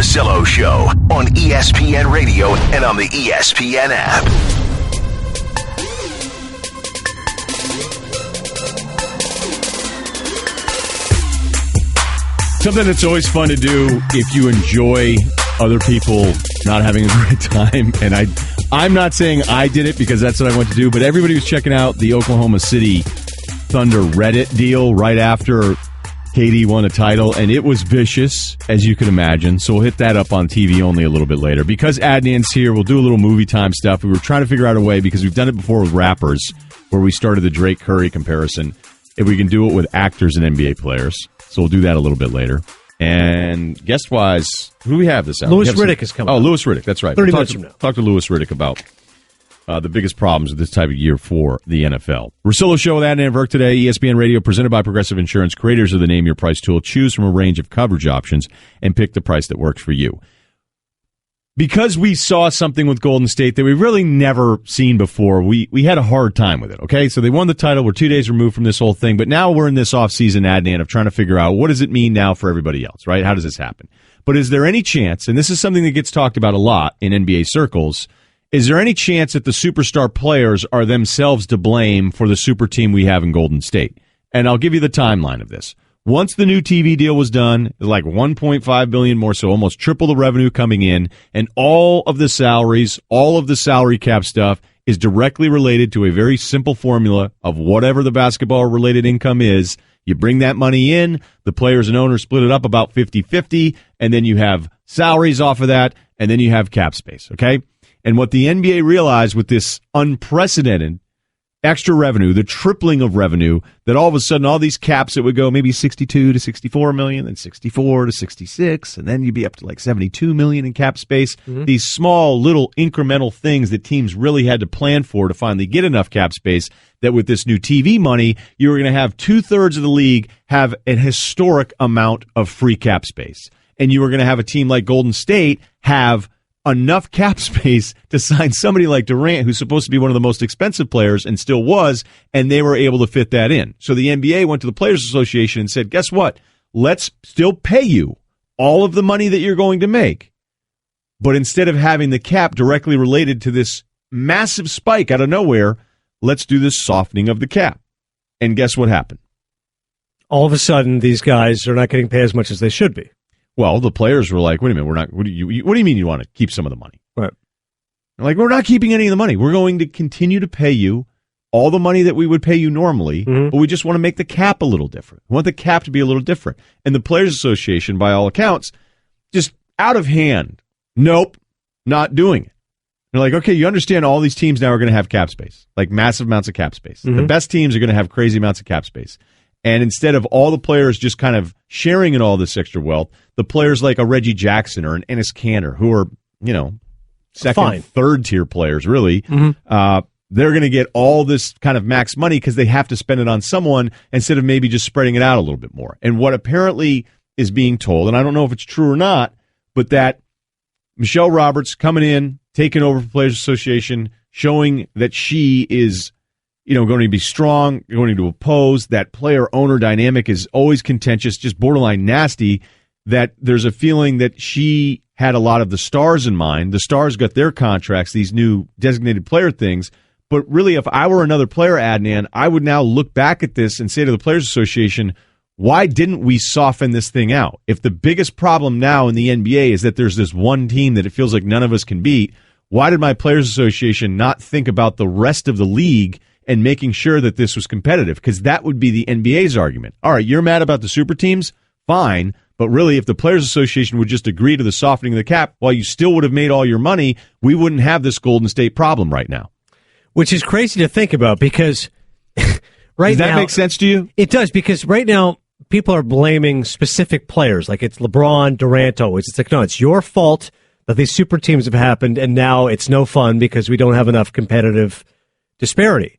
Russillo Show on ESPN Radio and on the ESPN app. Something that's always fun to do if you enjoy other people not having a great time. And I'm not saying I did it because that's what I want to do, but everybody was checking out the Oklahoma City Thunder Reddit deal right after KD won a title, and it was vicious, as you can imagine. So we'll hit that up on TV only a little bit later. Because Adnan's here, we'll do a little movie time stuff. We were trying to figure out a way, because we've done it before with rappers, where we started the Drake-Curry comparison, if we can do it with actors and NBA players. So we'll do that a little bit later. And guest-wise, who do we have this hour? Louis Riddick is coming. Oh, Louis Riddick, that's right. 30 minutes from now. Talk to Louis Riddick about the biggest problems of this type of year for the NFL. Russillo Show with Adnan Virk today, ESPN Radio, presented by Progressive Insurance, creators of the Name Your Price tool. Choose from a range of coverage options and pick the price that works for you. Because we saw something with Golden State that we've really never seen before, we had a hard time with it, okay? So they won the title. We're 2 days removed from this whole thing, but now we're in this offseason, Adnan, of trying to figure out what does it mean now for everybody else, right? How does this happen? But is there any chance, and this is something that gets talked about a lot in NBA circles, is there any chance that the superstar players are themselves to blame for the super team we have in Golden State? And I'll give you the timeline of this. Once the new TV deal was done, like $1.5 billion more, so almost triple the revenue coming in, and all of the salaries, all of the salary cap stuff is directly related to a very simple formula of whatever the basketball-related income is. You bring that money in, the players and owners split it up about 50-50, and then you have salaries off of that, and then you have cap space, okay? And what the NBA realized with this unprecedented extra revenue, the tripling of revenue, that all of a sudden all these caps that would go maybe 62 to 64 million, then 64 to 66, and then you'd be up to like 72 million in cap space. Mm-hmm. These small little incremental things that teams really had to plan for to finally get enough cap space, that with this new TV money, you were going to have 2/3 of the league have an historic amount of free cap space. And you were going to have a team like Golden State have enough cap space to sign somebody like Durant, who's supposed to be one of the most expensive players and still was, and they were able to fit that in. So the NBA went to the Players Association and said, guess what? Let's still pay you all of the money that you're going to make. But instead of having the cap directly related to this massive spike out of nowhere, let's do this softening of the cap. And guess what happened? All of a sudden, these guys are not getting paid as much as they should be. Well, the players were like, wait a minute, we're not. What do you mean you want to keep some of the money? Right. They're like, we're not keeping any of the money. We're going to continue to pay you all the money that we would pay you normally, but we just want to make the cap a little different. We want the cap to be a little different. And the Players Association, by all accounts, just out of hand, nope, not doing it. They're like, okay, you understand all these teams now are going to have cap space, like massive amounts of cap space. The best teams are going to have crazy amounts of cap space. And instead of all the players just kind of sharing in all this extra wealth, the players like a Reggie Jackson or an Enes Kanter, who are, second, third tier players, really, they're going to get all this kind of max money because they have to spend it on someone instead of maybe just spreading it out a little bit more. And what apparently is being told, and I don't know if it's true or not, but that Michelle Roberts coming in, taking over for Players Association, showing that she is going to be strong, going to oppose. That player-owner dynamic is always contentious, just borderline nasty, that there's a feeling that she had a lot of the stars in mind. The stars got their contracts, these new designated player things. But really, if I were another player, Adnan, I would now look back at this and say to the Players Association, why didn't we soften this thing out? If the biggest problem now in the NBA is that there's this one team that it feels like none of us can beat, why did my Players Association not think about the rest of the league and making sure that this was competitive? Because that would be the NBA's argument. All right, you're mad about the super teams? Fine. But really, if the Players Association would just agree to the softening of the cap, while you still would have made all your money, we wouldn't have this Golden State problem right now. Which is crazy to think about because right now... Does that make sense to you? It does, because right now people are blaming specific players. Like it's LeBron, Durant always. It's like, no, it's your fault that these super teams have happened, and now it's no fun because we don't have enough competitive disparity.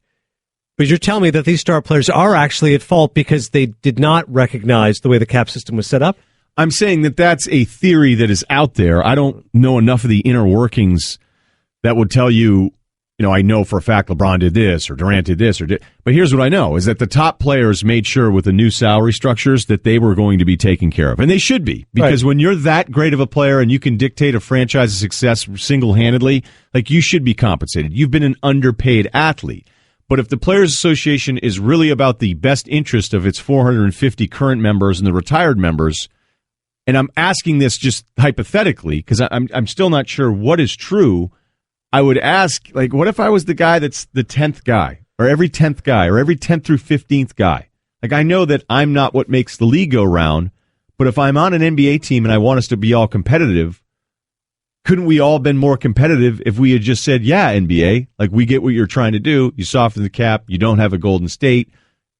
But you're telling me that these star players are actually at fault because they did not recognize the way the cap system was set up? I'm saying that that's a theory that is out there. I don't know enough of the inner workings that would tell you, I know for a fact LeBron did this or Durant did this but here's what I know is that the top players made sure with the new salary structures that they were going to be taken care of. And they should be, because when you're that great of a player and you can dictate a franchise's success single-handedly, like, you should be compensated. You've been an underpaid athlete. But if the Players Association is really about the best interest of its 450 current members and the retired members, and I'm asking this just hypothetically because I'm still not sure what is true, I would ask, like, what if I was the guy that's the 10th guy, or every 10th guy, or every 10th through 15th guy? Like, I know that I'm not what makes the league go round, but if I'm on an NBA team and I want us to be all competitive, couldn't we all been more competitive if we had just said, yeah, NBA, like, we get what you're trying to do. You soften the cap. You don't have a Golden State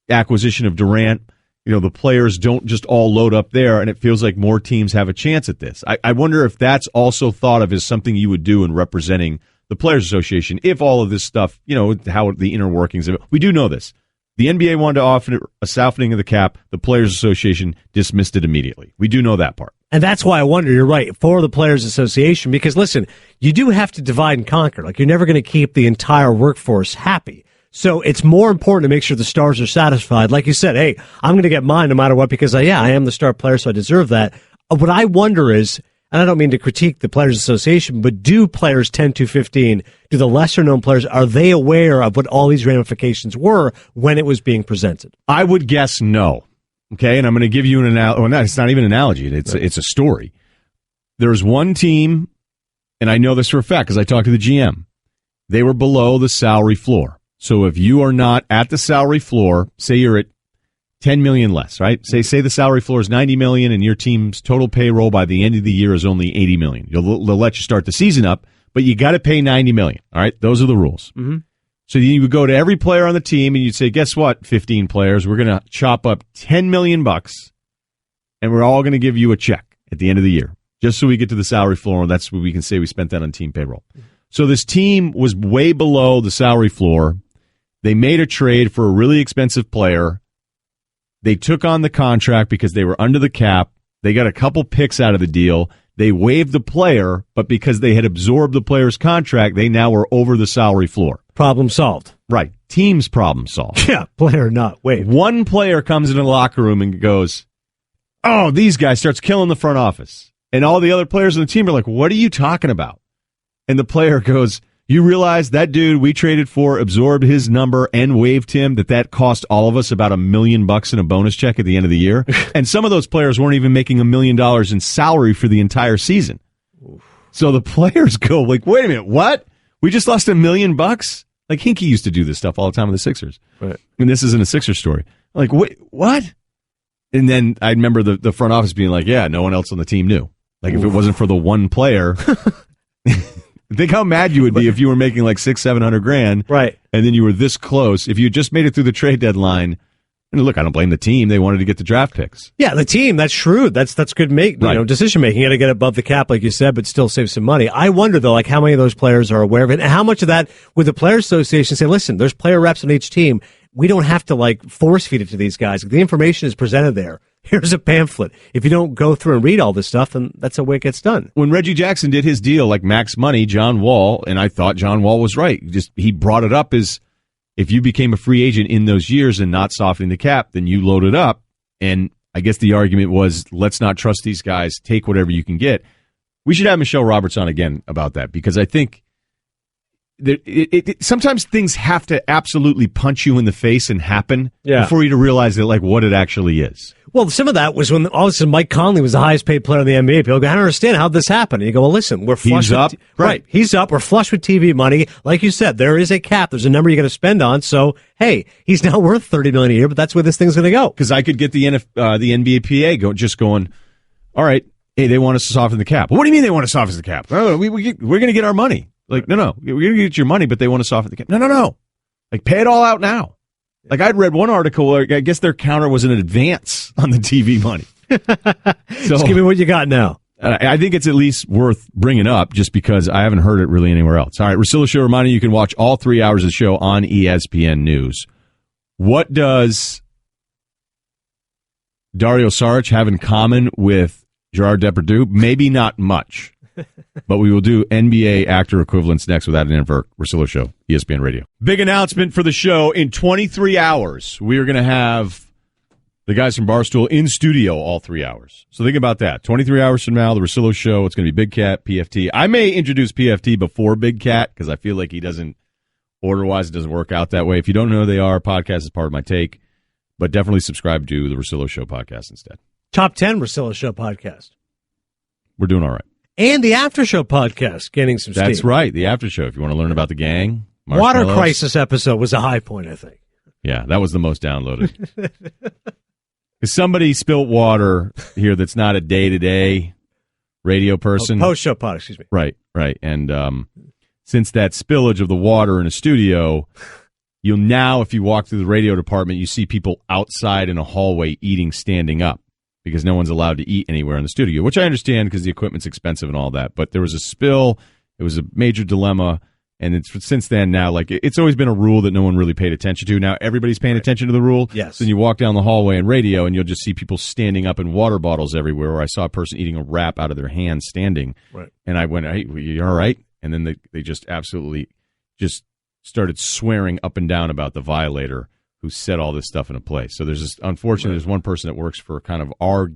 acquisition of Durant. The players don't just all load up there, and it feels like more teams have a chance at this. I wonder if that's also thought of as something you would do in representing the Players Association, if all of this stuff, how the inner workings of it. We do know this. The NBA wanted to offer a softening of the cap. The Players Association dismissed it immediately. We do know that part. And that's why I wonder, you're right, for the Players Association, because, listen, you do have to divide and conquer. Like, you're never going to keep the entire workforce happy. So it's more important to make sure the stars are satisfied. Like you said, hey, I'm going to get mine no matter what because, I am the star player, so I deserve that. What I wonder is, and I don't mean to critique the Players Association, but do players 10 to 15, do the lesser-known players, are they aware of what all these ramifications were when it was being presented? I would guess no. Okay, and I'm going to give you an analogy. Well, no, it's not even an analogy. It's a story. There's one team, and I know this for a fact because I talked to the GM. They were below the salary floor. So if you are not at the salary floor, say you're at $10 million less, right? Say the salary floor is $90 million and your team's total payroll by the end of the year is only $80 million. They'll let you start the season up, but you got to pay $90 million. All right, those are the rules. Mm-hmm. So you would go to every player on the team and you'd say, guess what, 15 players, we're going to chop up $10 million and we're all going to give you a check at the end of the year, just so we get to the salary floor, and that's what we can say we spent that on team payroll. So this team was way below the salary floor. They made a trade for a really expensive player. They took on the contract because they were under the cap. They got a couple picks out of the deal. They waived the player, but because they had absorbed the player's contract, they now were over the salary floor. Problem solved. Right. Team's problem solved. Yeah, player not waived. One player comes into the locker room and goes, oh, these guys, starts killing the front office. And all the other players on the team are like, what are you talking about? And the player goes, you realize that dude we traded for absorbed his number and waived him, that cost all of us about $1 million in a bonus check at the end of the year. And some of those players weren't even making $1 million in salary for the entire season. So the players go like, wait a minute, what? We just lost $1 million? Like, Hinkie used to do this stuff all the time with the Sixers. Right. And this isn't a Sixers story. I'm like, wait, what? And then I remember the front office being like, yeah, no one else on the team knew. Like, if it wasn't for the one player... Think how mad you would be if you were making like $600,000-700,000, right? And then you were this close. If you just made it through the trade deadline, and look, I don't blame the team. They wanted to get the draft picks. Yeah, the team. That's shrewd. That's good decision making. You got to get above the cap, like you said, but still save some money. I wonder though, like how many of those players are aware of it, and how much of that would the Players Association say? Listen, there's player reps on each team. We don't have to like force feed it to these guys. The information is presented there. Here's a pamphlet. If you don't go through and read all this stuff, then that's the way it gets done. When Reggie Jackson did his deal, like max money, John Wall, and I thought John Wall was right. He brought it up as if you became a free agent in those years and not softening the cap, then you load it up. And I guess the argument was, let's not trust these guys. Take whatever you can get. We should have Michelle Roberts on again about that, because I think sometimes things have to absolutely punch you in the face and happen before you to realize that, like, what it actually is. Well, some of that was when all of a sudden Mike Conley was the highest paid player in the NBA. People go, I don't understand how this happened. And you go, well, listen, we're flush. He's up. Right. He's up. We're flush with TV money. Like you said, there is a cap. There's a number you got to spend on. So, hey, he's now worth $30 million a year, but that's where this thing's going to go. Because I could get the NBAPA going, all right, hey, they want us to soften the cap. Well, what do you mean they want to soften the cap? Oh, we're going to get our money. Like, no, we're going to get your money, but they want to soften the cap. No. Like, pay it all out now. Like, I'd read one article where I guess their counter was an advance on the TV money. So, just give me what you got now. I think it's at least worth bringing up just because I haven't heard it really anywhere else. All right, Russillo Show reminding you can watch all 3 hours of the show on ESPN News. What does Dario Saric have in common with Gerard Depardieu? Maybe not much. But we will do NBA actor equivalents next with Adnan Virk, Russillo Show, ESPN Radio. Big announcement for the show. In 23 hours, we are going to have the guys from Barstool in studio all 3 hours. So think about that. 23 hours from now, the Russillo Show, it's going to be Big Cat, PFT. I may introduce PFT before Big Cat because I feel like he doesn't, order-wise, it doesn't work out that way. If you don't know who they are, podcast is part of my take. But definitely subscribe to the Russillo Show podcast instead. Top 10 Russillo Show podcast. We're doing all right. And the After Show podcast getting some steam. That's right, the After Show. If you want to learn about the gang. Water crisis episode was a high point, I think. Yeah, that was the most downloaded. Somebody spilt water here that's not a day-to-day radio person. Post-show pod, excuse me. Right. And since that spillage of the water in a studio, you'll now, if you walk through the radio department, you see people outside in a hallway eating standing up because no one's allowed to eat anywhere in the studio, which I understand because the equipment's expensive and all that. But there was a spill. It was a major dilemma. And since then now, like, it's always been a rule that no one really paid attention to. Now everybody's paying attention to the rule. Yes. Then you walk down the hallway in radio, and you'll just see people standing up in water bottles everywhere. Or I saw a person eating a wrap out of their hand standing. Right. And I went, hey, you all right? And then they just absolutely just started swearing up and down about the violator who set all this stuff into place. So there's this, unfortunately, there's one person that works for kind of our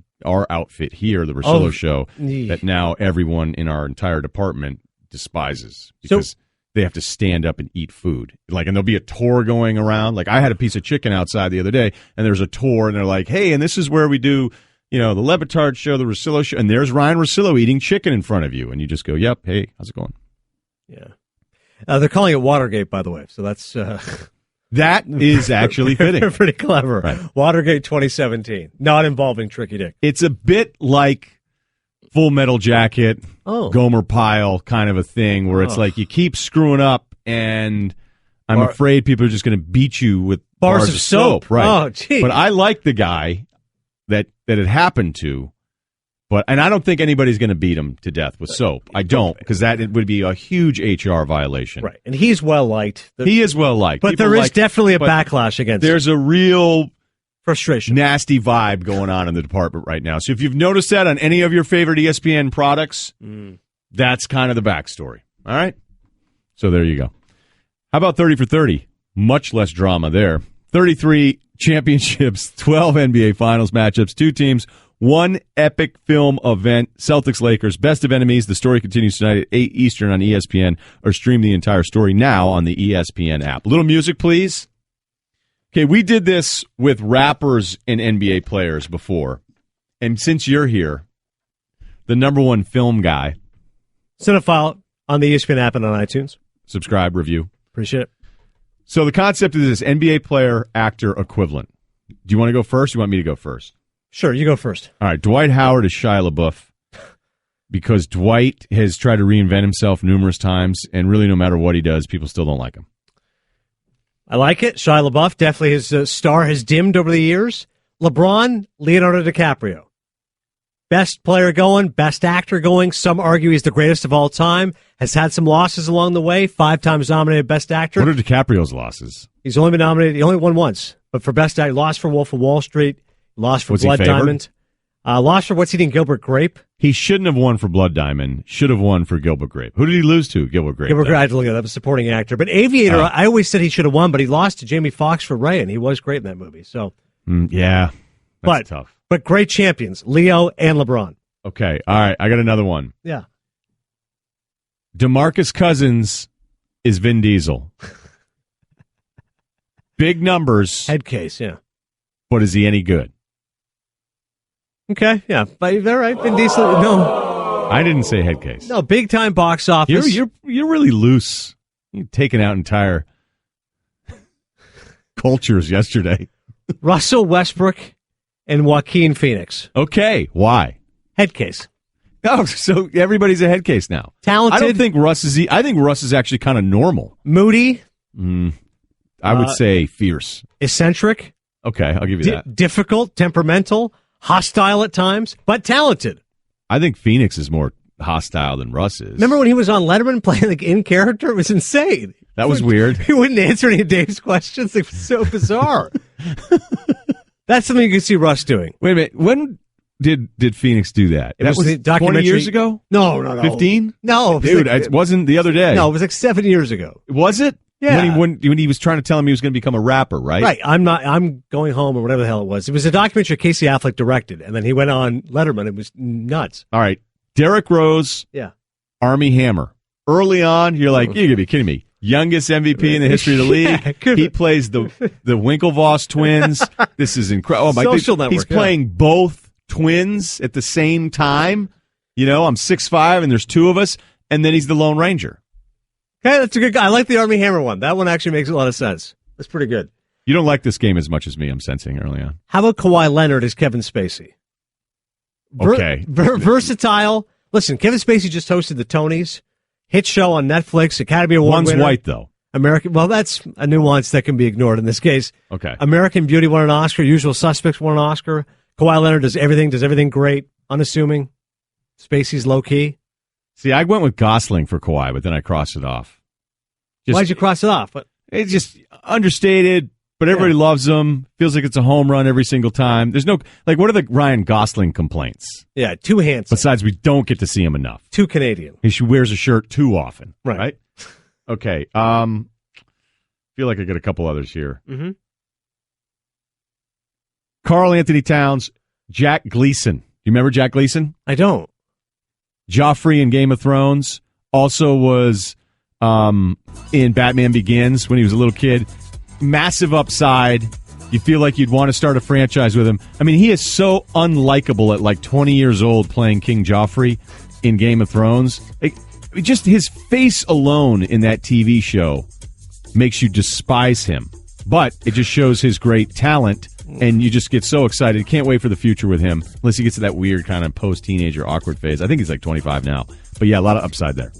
outfit here, the Russillo Show, that now everyone in our entire department despises because they have to stand up and eat food. Like, and there'll be a tour going around. Like, I had a piece of chicken outside the other day, and there's a tour, and they're like, hey, and this is where we do, the Levitard Show, the Russillo Show, and there's Ryan Russillo eating chicken in front of you. And you just go, yep, hey, how's it going? Yeah. They're calling it Watergate, by the way, so that's... that is actually fitting. Pretty clever. Right. Watergate 2017, not involving Tricky Dick. It's a bit like Full Metal Jacket, Gomer Pyle kind of a thing where it's like you keep screwing up and I'm afraid people are just going to beat you with bars of soap. Right. Oh, geez. But I like the guy that it happened to, and I don't think anybody's going to beat him to death with soap. I don't, because it would be a huge HR violation. Right. And he's well-liked. He is well-liked. But there is definitely a backlash against him. There's a real... frustration. Nasty vibe going on in the department right now. So if you've noticed that on any of your favorite ESPN products, that's kind of the backstory. All right? So there you go. How about 30 for 30? Much less drama there. 33 championships, 12 NBA Finals matchups, 2 teams, 1 epic film event, Celtics-Lakers, best of enemies. The story continues tonight at 8 Eastern on ESPN, or stream the entire story now on the ESPN app. A little music, please. Okay, we did this with rappers and NBA players before. And since you're here, the number one film guy. Cinephile on the ESPN app and on iTunes. Subscribe, review. Appreciate it. So the concept is this, NBA player, actor equivalent. Do you want to go first or you want me to go first? Sure, you go first. All right, Dwight Howard is Shia LaBeouf because Dwight has tried to reinvent himself numerous times, and really no matter what he does, people still don't like him. I like it. Shia LaBeouf, definitely his star has dimmed over the years. LeBron, Leonardo DiCaprio. Best player going, best actor going. Some argue he's the greatest of all time. Has had some losses along the way. 5 times nominated best actor. What are DiCaprio's losses? He's only been nominated. He only won once. But for best actor, lost for Wolf of Wall Street. Lost for Blood Diamond. Lost for What's Eating Gilbert Grape. He shouldn't have won for Blood Diamond. Should have won for Gilbert Grape. Who did he lose to? Gilbert Grape. Gilbert Grape. I had to look at that. A supporting actor. But Aviator, I always said he should have won, but he lost to Jamie Foxx for Ryen. He was great in that movie. So, yeah, that's tough. But great champions, Leo and LeBron. Okay, all right. I got another one. Yeah. DeMarcus Cousins is Vin Diesel. Big numbers. Head case, yeah. But is he any good? Okay, yeah. But all right, Vin Diesel, no. I didn't say head case. No, big time box office. You're really loose. You're taking out entire cultures yesterday. Russell Westbrook and Joaquin Phoenix. Okay, why? Head case. Oh, so everybody's a head case now. Talented. I don't think Russ is. I think Russ is actually kind of normal. Moody. I would say fierce. Eccentric. Okay, I'll give you that. Difficult, temperamental, hostile at times, but talented. I think Phoenix is more hostile than Russ is. Remember when he was on Letterman playing like in character? It was insane. That was weird. He wouldn't answer any of Dave's questions. It was so bizarre. That's something you can see Russ doing. Wait a minute. did Phoenix do that? It That was was the documentary 20 years ago? No. 15? No. Dude, it wasn't the other day. No, it was like 7 years ago. Was it? Yeah. When he was trying to tell him he was going to become a rapper, right? Right. I'm going home or whatever the hell it was. It was a documentary Casey Affleck directed, and then he went on Letterman. It was nuts. All right. Derrick Rose, Yeah. Army Hammer. Early on, you're like, you're going to be kidding me. Youngest MVP in the history of the league. He plays the Winklevoss twins. This is incredible. Social Network. He's playing both twins at the same time. You know, I'm 6'5", and there's two of us, and then he's the Lone Ranger. Okay, that's a good guy. I like the Army Hammer one. That one actually makes a lot of sense. That's pretty good. You don't like this game as much as me, I'm sensing early on. How about Kawhi Leonard as Kevin Spacey? Okay. Versatile. Listen, Kevin Spacey just hosted the Tonys, hit show on Netflix, Academy Award One's winner. white, though. American. Well, that's a nuance that can be ignored in this case. Okay. American Beauty won an Oscar. Usual Suspects won an Oscar. Kawhi Leonard does everything great, unassuming. Spacey's low-key. See, I went with Gosling for Kawhi, but then I crossed it off. Why'd you cross it off? It's just understated, but everybody loves him. Feels like it's a home run every single time. There's no, like, what are the Ryan Gosling complaints? Yeah, too handsome. Besides, we don't get to see him enough. Too Canadian. He wears a shirt too often. Right? Okay. Feel like I got a couple others here. Mm-hmm. Karl Anthony Towns, Jack Gleason. You remember Jack Gleason? I don't. Joffrey in Game of Thrones. Also was in Batman Begins when he was a little kid. Massive upside. You feel like you'd want to start a franchise with him. I mean, he is so unlikable at like 20 years old playing King Joffrey in Game of Thrones. Just his face alone in that TV show makes you despise him. But it just shows his great talent, and you just get so excited. Can't wait for the future with him, unless he gets to that weird kind of post-teenager awkward phase. I think he's like 25 now. But yeah, a lot of upside there.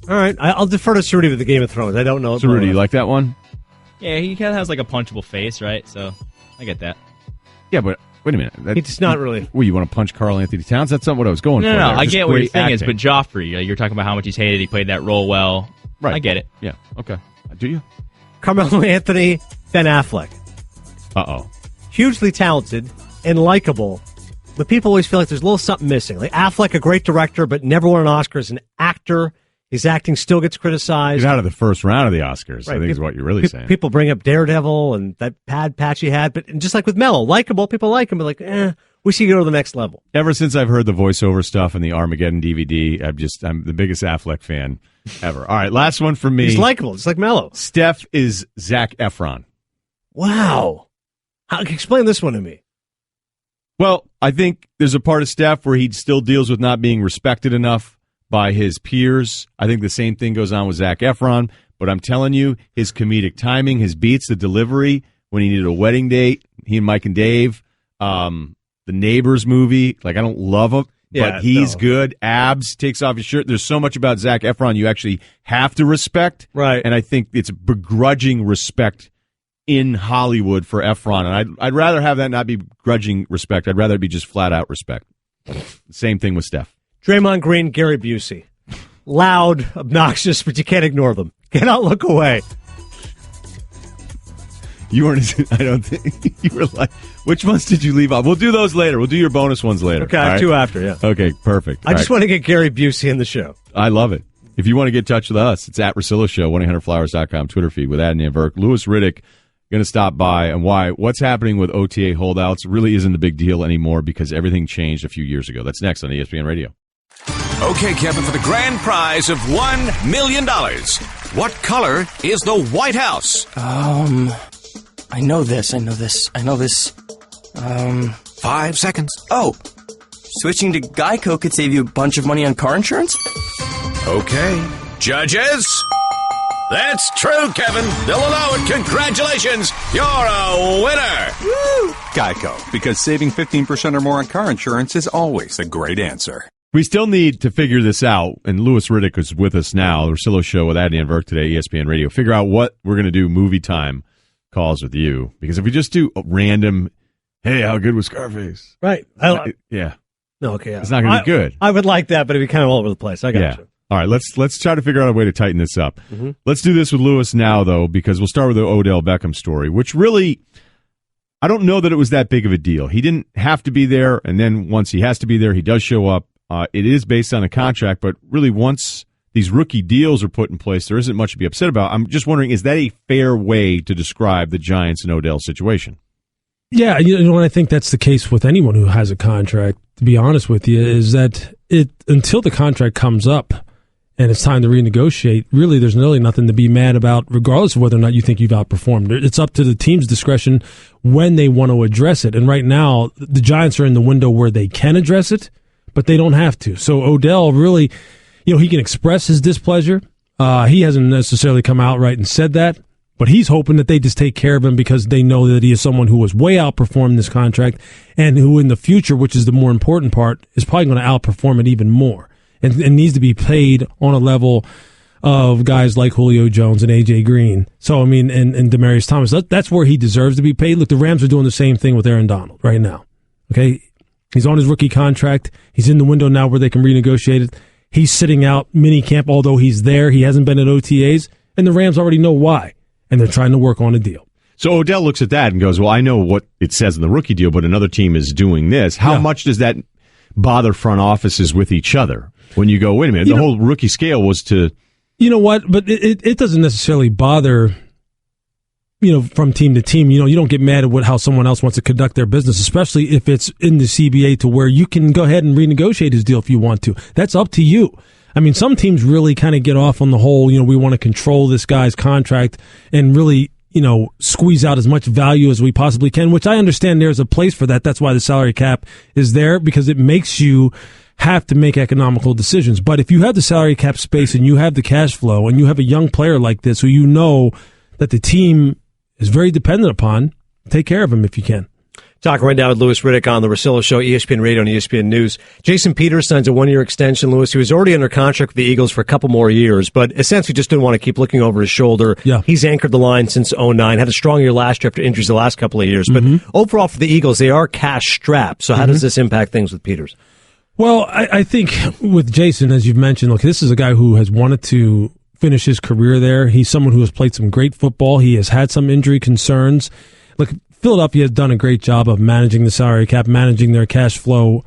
All right. I'll defer to Cerruti with the Game of Thrones. I don't know. Cerruti, you like that one? Yeah, he kind of has like a punchable face, right? So I get that. Yeah, but wait a minute. It's not really. Well, you want to punch Karl Anthony Towns? That's not what I was going for. No, I Just get what great you're saying is, acting. but Joffrey, you're talking about how much he's hated. He played that role well. Right. I get it. Yeah, okay. Do you? Carmelo Anthony, Ben Affleck. Uh-oh. Hugely talented and likable, but people always feel like there's a little something missing. Like Affleck, a great director, but never won an Oscar as an actor. His acting still gets criticized. He's out of the first round of the Oscars, Right. I think is what you're really saying. People bring up Daredevil and that pad patch he had, but just like with Mello, likable, people like him, but like, we should go to the next level. Ever since I've heard the voiceover stuff and the Armageddon DVD, I'm the biggest Affleck fan ever. All right, last one for me. He's likable, just like Mello. Steph is Zac Efron. Wow. Explain this one to me. Well, I think there's a part of Steph where he still deals with not being respected enough by his peers. I think the same thing goes on with Zac Efron, but I'm telling you, his comedic timing, his beats, the delivery, when he needed a wedding date, he and Mike and Dave, the Neighbors movie, like I don't love him, but he's good. Abs, takes off his shirt. There's so much about Zac Efron you actually have to respect. Right. And I think it's begrudging respect in Hollywood for Efron. And I'd rather have that not be grudging respect. I'd rather it be just flat out respect. Same thing with Steph. Draymond Green, Gary Busey. Loud, obnoxious, but you can't ignore them. Cannot look away. You weren't, I don't think, you were like, which ones did you leave off? We'll do those later. We'll do your bonus ones later. Okay, I have two after, yeah. Okay, perfect. I just want to get Gary Busey in the show. I love it. If you want to get in touch with us, it's at Russillo Show, 1-800-Flowers.com, Twitter feed with Adnan Virk. Louis Riddick going to stop by, and why? What's happening with OTA holdouts really isn't a big deal anymore because everything changed a few years ago. That's next on ESPN Radio. Okay, Kevin, for the grand prize of $1 million. What color is the White House? I know this. 5 seconds. Oh, switching to Geico could save you a bunch of money on car insurance? Okay. Judges? That's true, Kevin. They'll allow it. Congratulations. You're a winner. Woo! Geico, because saving 15% or more on car insurance is always a great answer. We still need to figure this out, and Louis Riddick is with us now. The Russillo Show with Adnan Virk today, ESPN Radio. Figure out what we're going to do movie time calls with you. Because if we just do a random, hey, how good was Scarface? Right. Yeah. No, okay. Yeah. It's not going to be good. I would like that, but it'd be kind of all over the place. I got you. All right, let's try to figure out a way to tighten this up. Mm-hmm. Let's do this with Louis now, though, because we'll start with the Odell Beckham story, which really, I don't know that it was that big of a deal. He didn't have to be there, and then once he has to be there, he does show up. It is based on a contract, but really once these rookie deals are put in place, there isn't much to be upset about. I'm just wondering, is that a fair way to describe the Giants and Odell situation? Yeah, and I think that's the case with anyone who has a contract, to be honest with you, is that until the contract comes up and it's time to renegotiate, really there's really nothing to be mad about, regardless of whether or not you think you've outperformed. It's up to the team's discretion when they want to address it. And right now, the Giants are in the window where they can address it, but they don't have to. So Odell really, he can express his displeasure. He hasn't necessarily come out right and said that, but he's hoping that they just take care of him because they know that he is someone who has way outperformed this contract and who in the future, which is the more important part, is probably going to outperform it even more and needs to be paid on a level of guys like Julio Jones and A.J. Green. So, and Demaryius Thomas, that's where he deserves to be paid. Look, the Rams are doing the same thing with Aaron Donald right now. Okay? He's on his rookie contract. He's in the window now where they can renegotiate it. He's sitting out mini camp, although he's there. He hasn't been at OTAs, and the Rams already know why, and they're trying to work on a deal. So Odell looks at that and goes, well, I know what it says in the rookie deal, but another team is doing this. How much does that bother front offices with each other when you go, wait a minute, the whole rookie scale was to... You know what? But it doesn't necessarily bother, from team to team. You don't get mad at how someone else wants to conduct their business, especially if it's in the CBA to where you can go ahead and renegotiate his deal if you want to. That's up to you. Some teams really kind of get off on the whole, we want to control this guy's contract and really, squeeze out as much value as we possibly can, which I understand there's a place for that. That's why the salary cap is there, because it makes you have to make economical decisions. But if you have the salary cap space and you have the cash flow and you have a young player like this who that the team is very dependent upon, take care of him if you can. Talking right now with Louis Riddick on the Russillo Show, ESPN Radio and ESPN News. Jason Peters signs a one-year extension, Louis. He was already under contract with the Eagles for a couple more years, but essentially just didn't want to keep looking over his shoulder. Yeah. He's anchored the line since 2009, had a strong year last year after injuries the last couple of years. But overall for the Eagles, they are cash-strapped. So how does this impact things with Peters? Well, I think with Jason, as you've mentioned, look, this is a guy who has wanted to finish his career there. He's someone who has played some great football. He has had some injury concerns. Look, Philadelphia has done a great job of managing the salary cap, managing their cash flow.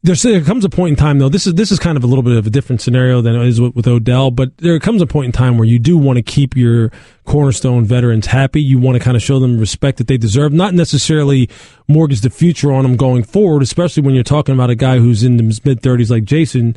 There comes a point in time, though, this is kind of a little bit of a different scenario than it is with Odell, but there comes a point in time where you do want to keep your cornerstone veterans happy. You want to kind of show them respect that they deserve, not necessarily mortgage the future on them going forward, especially when you're talking about a guy who's in his mid-30s like Jason.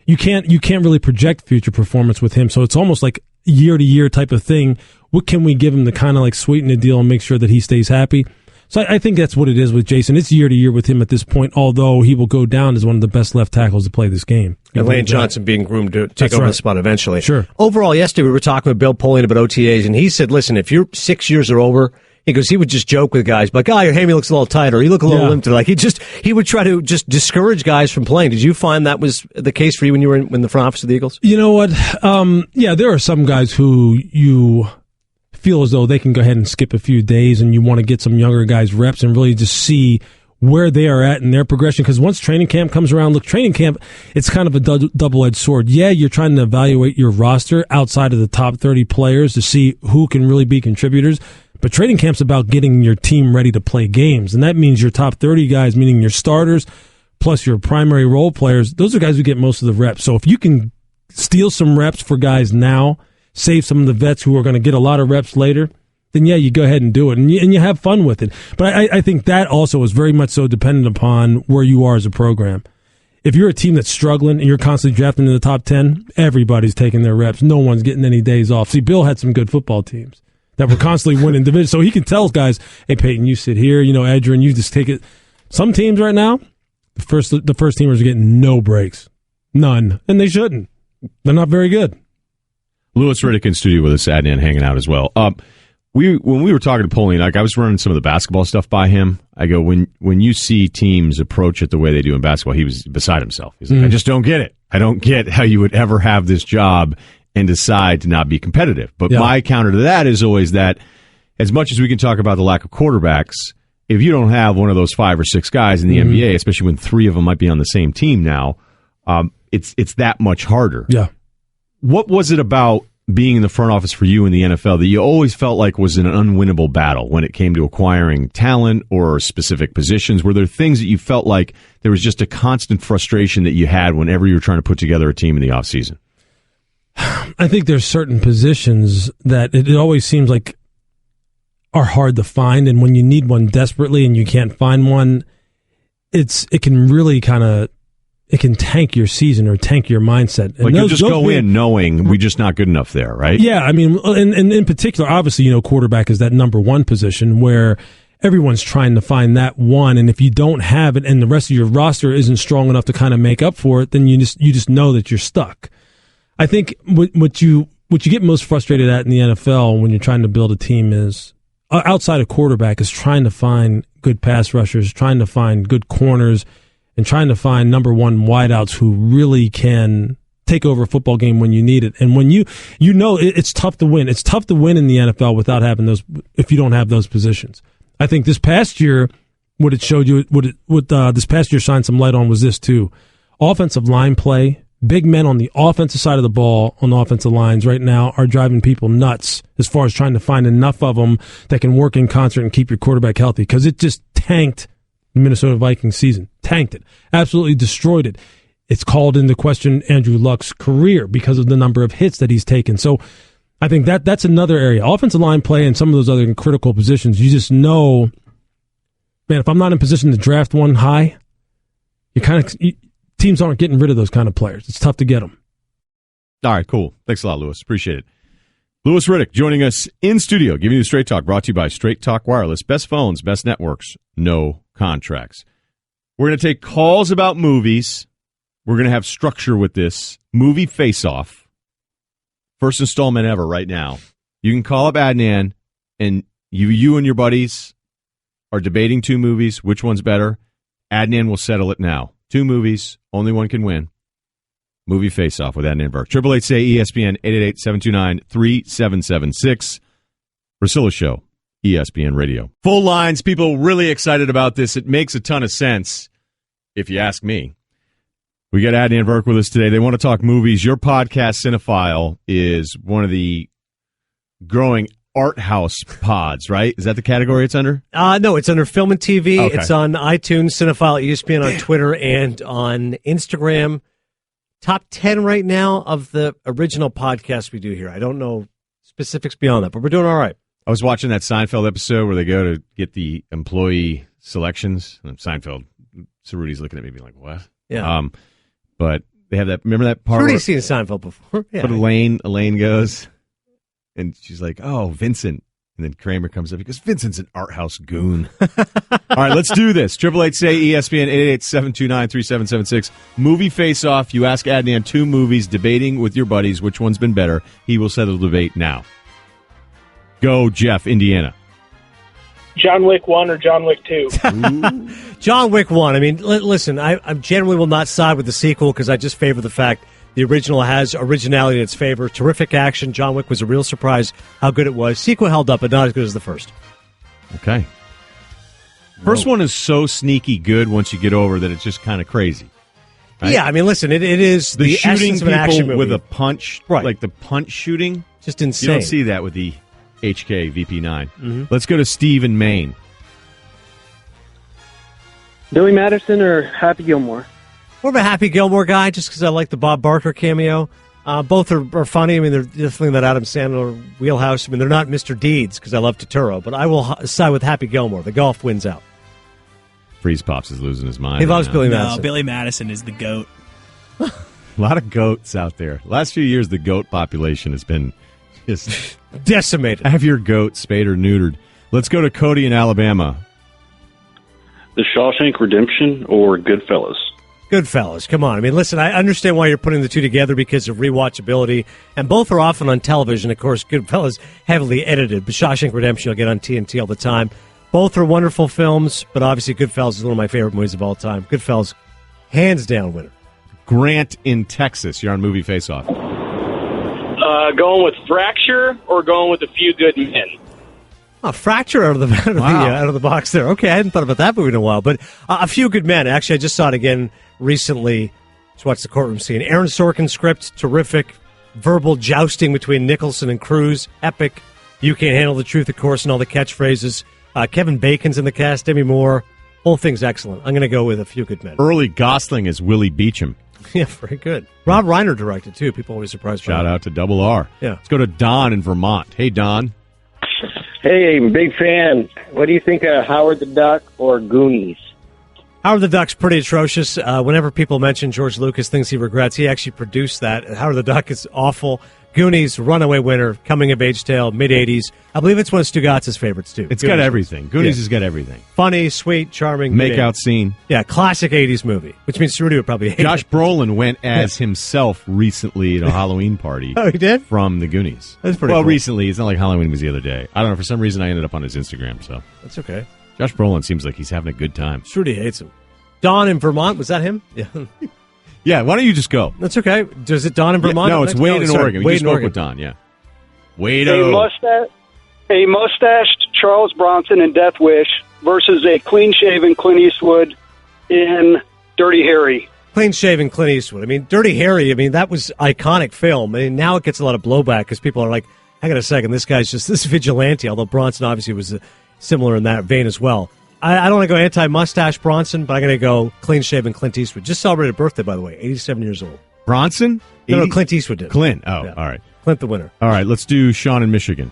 You can't really project future performance with him, so it's almost like year-to-year type of thing. What can we give him to kind of like sweeten the deal and make sure that he stays happy? So I think that's what it is with Jason. It's year-to-year with him at this point, although he will go down as one of the best left tackles to play this game. And Lane Johnson being groomed to take over the spot eventually. Sure. Overall, yesterday we were talking with Bill Polian about OTAs, and he said, listen, if your 6 years are over, he would just joke with guys, like, your hammy looks a little tight, or you look a little limped. Like he would try to just discourage guys from playing. Did you find that was the case for you when you were in the front office of the Eagles? You know what? There are some guys who you feel as though they can go ahead and skip a few days, and you want to get some younger guys reps and really just see where they are at in their progression. Because once training camp comes around, look, training camp, it's kind of a double-edged sword. Yeah, you're trying to evaluate your roster outside of the top 30 players to see who can really be contributors. But training camp's about getting your team ready to play games. And that means your top 30 guys, meaning your starters, plus your primary role players, those are guys who get most of the reps. So if you can steal some reps for guys now, save some of the vets who are going to get a lot of reps later, then you go ahead and do it, and you have fun with it. But I think that also is very much so dependent upon where you are as a program. If you're a team that's struggling and you're constantly drafting in the top 10, everybody's taking their reps. No one's getting any days off. See, Bill had some good football teams that were constantly winning divisions, so he can tell guys, hey, Peyton, you sit here, Edgerrin, you just take it. Some teams right now, the first teamers are getting no breaks. None. And they shouldn't. They're not very good. Louis Riddick in studio with us, Adnan hanging out as well. When we were talking to Polian, I was running some of the basketball stuff by him. I go, when you see teams approach it the way they do in basketball, he was beside himself. He's like, I just don't get it. I don't get how you would ever have this job and decide to not be competitive. But my counter to that is always that as much as we can talk about the lack of quarterbacks, if you don't have one of those 5 or 6 guys in the NBA, especially when 3 of them might be on the same team now, it's that much harder. Yeah. What was it about being in the front office for you in the NFL that you always felt like was an unwinnable battle when it came to acquiring talent or specific positions? Were there things that you felt like there was just a constant frustration that you had whenever you were trying to put together a team in the offseason? I think there's certain positions that it always seems like are hard to find, and when you need one desperately and you can't find one, it can really it can tank your season or tank your mindset. And you'll just go in knowing we're just not good enough there, right? Yeah, I mean, and in particular, obviously, quarterback is that number one position where everyone's trying to find that one, and if you don't have it and the rest of your roster isn't strong enough to kind of make up for it, then you just know that you're stuck. I think what you get most frustrated at in the NFL when you're trying to build a team is, outside of quarterback, is trying to find good pass rushers, trying to find good corners, and trying to find number one wideouts who really can take over a football game when you need it. And when it's tough to win. It's tough to win in the NFL without having those, if you don't have those positions. I think this past year, what it showed you, this past year shined some light on was this too. Offensive line play, big men on the offensive side of the ball on the offensive lines right now are driving people nuts as far as trying to find enough of them that can work in concert and keep your quarterback healthy, because it just tanked the Minnesota Vikings season. Tanked it. Absolutely destroyed it. It's called into question Andrew Luck's career because of the number of hits that he's taken. So I think that's another area. Offensive line play and some of those other critical positions, you just know, man, if I'm not in position to draft one high, teams aren't getting rid of those kind of players. It's tough to get them. All right, cool. Thanks a lot, Lewis. Appreciate it. Louis Riddick joining us in studio, giving you the Straight Talk, brought to you by Straight Talk Wireless. Best phones, best networks, no contracts. We're going to take calls about movies. We're going to have structure with this. Movie Face-Off. First installment ever right now. You can call up Adnan, and you and your buddies are debating two movies. Which one's better? Adnan will settle it now. Two movies, only one can win. Movie Face-Off with Adnan Virk. 888-SAY-ESPN, 888-729-3776. Russillo Show, ESPN Radio. Full lines, people really excited about this. It makes a ton of sense, if you ask me. We got Adnan Virk with us today. They want to talk movies. Your podcast, Cinephile, is one of the growing art house pods, right? Is that the category it's under? No, it's under Film and TV. Okay. It's on iTunes, Cinephile, ESPN on Twitter, and on Instagram. Top 10 right now of the original podcast we do here. I don't know specifics beyond that, but we're doing all right. I was watching that Seinfeld episode where they go to get the employee selections. And Seinfeld, Cerruti's looking at me being like, what? Yeah. But they have that, remember that part? Cerruti's seen Seinfeld before. Yeah. But Elaine goes, and she's like, oh, Vincent. And then Kramer comes up. He goes, Vincent's an art house goon. All right, let's do this. 888-SAY-ESPN, 888-729-3776. Movie Face-Off. You ask Adnan two movies, debating with your buddies which one's been better. He will settle the debate now. Go, Jeff, Indiana. John Wick 1 or John Wick 2? John Wick 1. I mean, listen, I generally will not side with the sequel because I just favor the fact the original has originality in its favor. Terrific action. John Wick was a real surprise how good it was. Sequel held up, but not as good as the first. Okay. First one is so sneaky good once you get over that it's just kind of crazy. Right? Yeah, I mean, listen, it is the shooting essence of an action people movie. with a punch, right? Like the punch shooting, just insane. You don't see that with the HK VP9. Mm-hmm. Let's go to Steve in Maine. Billy Madison or Happy Gilmore? More of a Happy Gilmore guy, just because I like the Bob Barker cameo. Both are funny. I mean, they're definitely in that Adam Sandler wheelhouse. I mean, they're not Mr. Deeds, because I love Turturro, but I will side with Happy Gilmore. The golf wins out. Freeze Pops is losing his mind. He loves Billy No, Madison. Billy Madison is the GOAT. A lot of goats out there. Last few years, the goat population has been just decimated. Have your goat spayed or neutered. Let's go to Cody in Alabama. The Shawshank Redemption or Goodfellas? Goodfellas, come on. I mean, listen, I understand why you're putting the two together because of rewatchability, and both are often on television. Of course, Goodfellas heavily edited, but Shawshank Redemption you'll get on TNT all the time. Both are wonderful films, but obviously Goodfellas is one of my favorite movies of all time. Goodfellas, hands down winner. Grant in Texas, you're on Movie Face-Off. Going with Fracture or going with A Few Good Men? Oh, Fracture out of the box there. Okay, I hadn't thought about that movie in a while, but A Few Good Men. Actually, I just saw it again recently. Just watched the courtroom scene. Aaron Sorkin script, terrific. verbal jousting between Nicholson and Cruz. Epic. You Can't Handle the Truth, of course, and all the catchphrases. Kevin Bacon's in the cast. Demi Moore. Whole thing's excellent. I'm going to go with A Few Good Men. Early Gosling as Willie Beecham. Yeah, very good. Rob Reiner directed, too. People always surprised by Shout that. out to Double R. Yeah. Let's go to Don in Vermont. Hey, Don. Hey, big fan. What do you think of Howard the Duck or Goonies? Howard the Duck's pretty atrocious. Whenever people mention George Lucas, things he regrets, he actually produced that. Howard the Duck is awful. Goonies, runaway winner, coming-of-age tale, mid-'80s. I believe it's one of Stugatz's favorites, too. It's Goonies got everything. Goonies has got everything. Funny, sweet, charming. Make-out scene. Yeah, classic 80s movie, which means Rudy would probably hate Josh it. Brolin went as himself recently at a Halloween party. Oh, he did? From the Goonies. That's pretty well, cool. recently. It's not like Halloween was the other day. I don't know. For some reason, I ended up on his Instagram, so. That's okay. Josh Brolin seems like he's having a good time. Rudy hates him. Don in Vermont, was that him? Yeah. Yeah, why don't you just go? That's okay. Does it Don in Vermont? No, it's Wade in sorry, Oregon. We Wade just in spoke Oregon. with Don, yeah. Wade A mustached Charles Bronson in Death Wish versus a clean-shaven Clint Eastwood in Dirty Harry. Clean-shaven Clint Eastwood. I mean, Dirty Harry, that was iconic film. I mean, now it gets a lot of blowback because people are like, hang on a second, this guy's just this vigilante, although Bronson obviously was similar in that vein as well. I don't want to go anti-mustache Bronson, but I'm going to go clean-shaven Clint Eastwood. Just celebrated a birthday, by the way, 87 years old. Bronson? No, Clint Eastwood did. Clint. Oh, Yeah. all right. Clint the winner. All right, let's do Sean in Michigan.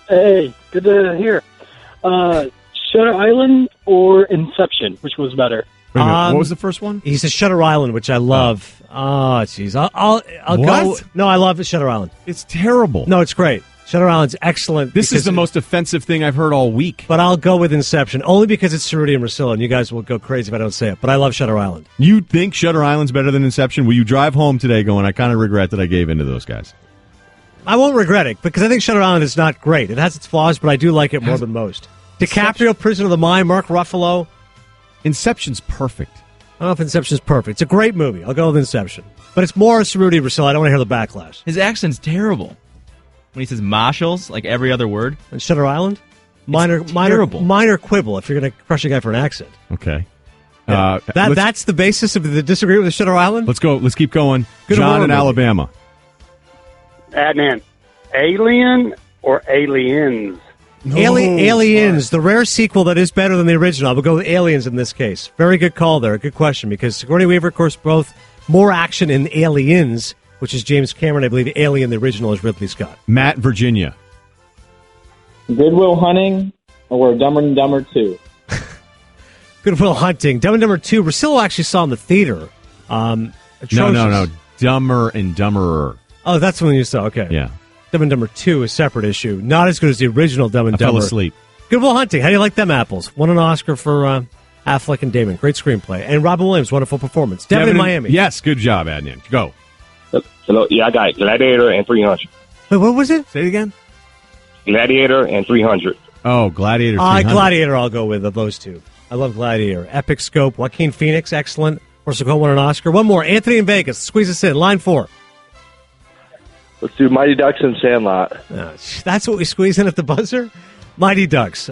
Hey, good to hear. Shutter Island or Inception? Which was better? Wait a minute, what was the first one? He says Shutter Island, which I love. Oh, jeez. I'll go. What? No, I love Shutter Island. It's terrible. No, it's great. Shutter Island's excellent. This is the most offensive thing I've heard all week. But I'll go with Inception, only because it's Cerruti and Russillo, and you guys will go crazy if I don't say it. But I love Shutter Island. You think Shutter Island's better than Inception? Will you drive home today going, I kind of regret that I gave in to those guys? I won't regret it, because I think Shutter Island is not great. It has its flaws, but I do like it more than most. DiCaprio, Prisoner of the Mind, Mark Ruffalo. Inception's perfect. I don't know if Inception's perfect. It's a great movie. I'll go with Inception. But it's more Cerruti Russillo. I don't want to hear the backlash. His accent's terrible. When he says Marshalls, like every other word. And Shutter Island? Terrible. Minor quibble if you're going to crush a guy for an accent. Okay. Yeah. That's the basis of the disagreement with Shutter Island? Let's go. Let's keep going. Good John in movie. Alabama. Adnan, Alien or Aliens? Aliens, the rare sequel that is better than the original. I will go with Aliens in this case. Very good call there. Good question, because Sigourney Weaver, of course, both more action in Aliens, which is James Cameron. I believe Alien, the original, is Ridley Scott. Matt, Virginia. Good Will Hunting or Dumber and Dumber 2? Good Will Hunting. Dumb and Dumber 2. Russillo actually saw in the theater. Atrocious. No. Dumber and Dumberer. Oh, that's the one you saw. Okay. Yeah. Dumb and Dumber 2 is a separate issue. Not as good as the original Dumb and I Dumber. fell asleep. Good Will Hunting. How do you like them apples? Won an Oscar for Affleck and Damon. Great screenplay. And Robin Williams, wonderful performance. Devin in Miami. Yes, good job, Adnan. Go. Hello, yeah, I got Gladiator and 300. Wait, what was it? Say it again. Gladiator and 300. Oh, Gladiator 300. Gladiator, I'll go with of those two. I love Gladiator. Epic scope. Joaquin Phoenix, excellent. Orso won an Oscar. One more. Anthony in Vegas. Squeeze us in. Line 4. Let's do Mighty Ducks and Sandlot. That's what we squeeze in at the buzzer? Mighty Ducks.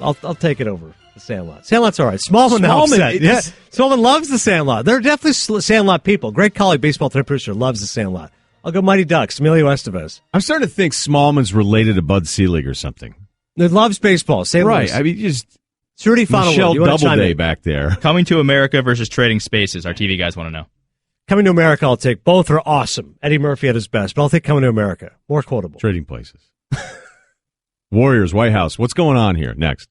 I'll take it over the Sandlot. Sandlot's all right. Smallman now upset. Yeah, Smallman loves the Sandlot. There are definitely Sandlot people. Great colleague, baseball producer, loves the Sandlot. I'll go Mighty Ducks. Emilio Estevez. I'm starting to think Smallman's related to Bud Selig or something. He loves baseball. St. Right. Louis. I mean, just Cerruti final Michelle word. You want to chime Doubleday in? back there. Coming to America versus Trading Spaces. Our TV guys want to know. Coming to America, I'll take. Both are awesome. Eddie Murphy at his best, but I'll take Coming to America. More quotable. Trading Places. Warriors, White House. What's going on here? Next.